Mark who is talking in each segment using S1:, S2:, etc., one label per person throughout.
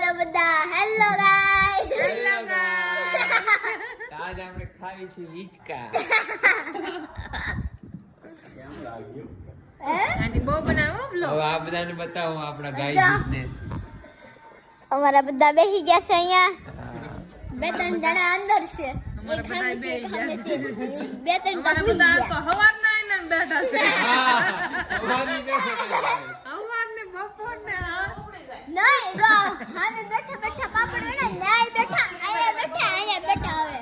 S1: બોલો બધા. Hello guys.
S2: Hello guys. આજ આપણે ખાવી છે હિચકા. કેમ લાગ્યું?
S3: આની બહુ બનાવો બ્લોગ.
S2: હવે આ બધાને બતાવો આપણા ગાઈસ ને.
S1: અમારા બધા બેસી ગયા છે અહીંયા. બે ત્રણ જણા અંદર છે. એક ખામે છે, બે ત્રણ
S3: અમારા બધા તો હવારના આવીને બેઠા છે.
S2: હા અમારી બેઠો છે.
S3: હવારને બપોરને
S1: નહીં જો હામે બેઠા બેઠા પાપડ વેણા ન્યાય બેઠા અહીંયા બેઠા હવે.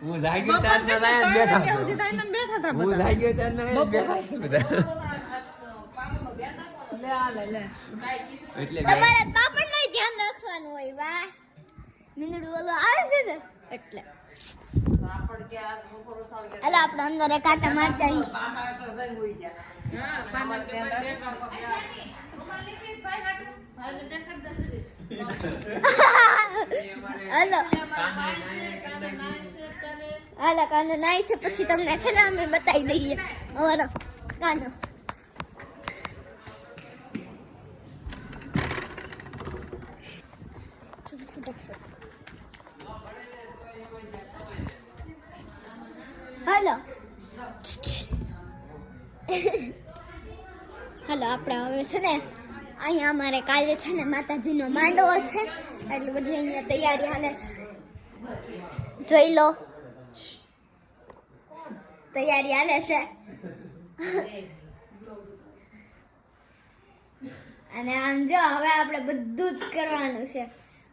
S2: હું જાગ્યો તાર ના લાયા બેઠા છું. હું જાગ્યો તાર ના લાયા બેઠા છે બધા.
S3: લે આ લે
S2: એટલે
S1: તમારે પાપડ નું ધ્યાન રાખવાનું હોય. વાહ મીંદડું ઓલું આવે છે ને એટલે એટલે આપણે અંદર એક આટા મારતા આવીએ.
S3: હા પાપડ કે
S1: હાલો હાલો કાનો નાઈ છે પછી તમને છે ને અમે બતાવી દઈએ અમારો કાનો. હાલો હાલો આપણે હવે છે ને અહીંયા અમારે કાલે છે ને માતાજીનો માંડવો છે એટલે બધી અહીંયા તૈયારી હાલે છે. જોઈ લો તૈયારી હાલે છે. અને આમ જો હવે આપણે બધું જ કરવાનું છે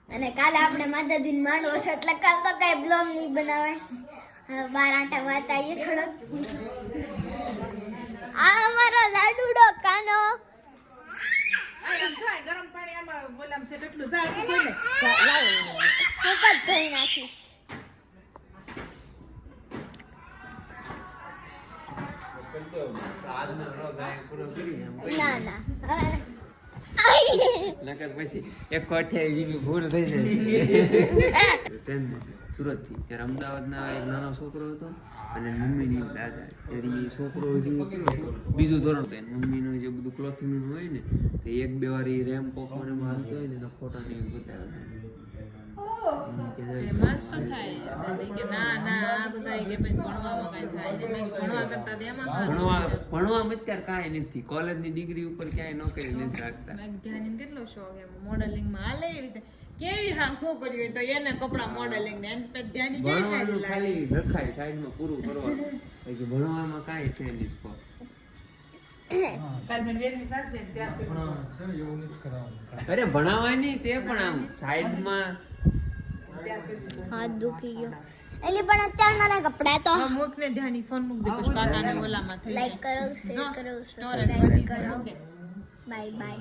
S1: અને કાલે આપણે માતાજીનો માંડવો છે એટલે કાલ તો કઈ બ્લોગ નહીં બનાવાય. હવે બાર આટા વાતા આવીએ થોડોક. આ અમારો લાડુડો કાનો
S3: ગરમ પાણી આમાં બોલામ છે કેટલું જાય કોઈને
S1: ફોકસ ધોઈ નાખીશ.
S2: આજનો વ્લોગ આ પૂરો કરી એમ
S1: ના ના હવે
S2: નકર પછી 128 GB ભૂલ થઈ જાય. ટ્રેન સુરત થી ત્યારે અમદાવાદના એક નાનો છોકરો હતો અને મમ્મીની દાદા ત્યારે એ છોકરો બીજું ધોરણ હતો. મમ્મીનું જે બધું ક્લોથિંગ નું હોય ને તો એક બે વાર એ રેમ પોકવાને હાલતો હોય ને એના ફોટા ને બતાવ્યા.
S3: મસ્ત થાય કે ના ના આ બધા કે ભાઈ ભણવામાં કઈ થાય ને મેં ભણવા કરતા દે એમાં
S2: ભણવામાં અત્યારે કાંઈ નથી. કોલેજની ડિગ્રી ઉપર ક્યાંય નોકરી નથી રાખતા.
S3: મેં ધ્યાન કેટલો શોખ એમ મોડેલિંગ માં હાલે એવી છે કેવી હામ છોકરી હોય તો એને કપડા મોડેલિંગ ને એને પર ધ્યાન
S2: ભણવાનું ખાલી રખાય સાઈડમાં પૂરું કરવાનું. બાકી ભણવામાં કાંઈ છે નહીં સ્કોપ. અરે ભણાવાય નહીં તે પણ આમ સાઈડમાં
S1: હાથ દુખી ગયો એટલે પણ અત્યારે મારા કપડા તો
S3: મૂક ને ધ્યાન ફોન મૂક દે પછી કાકા ને ઓલામાં થઈ
S1: લાઈક કરો શેર કરો
S3: સ્ટોરેજ
S1: સબસ્ક્રાઇબ
S3: કરો
S1: કરો. Bye bye.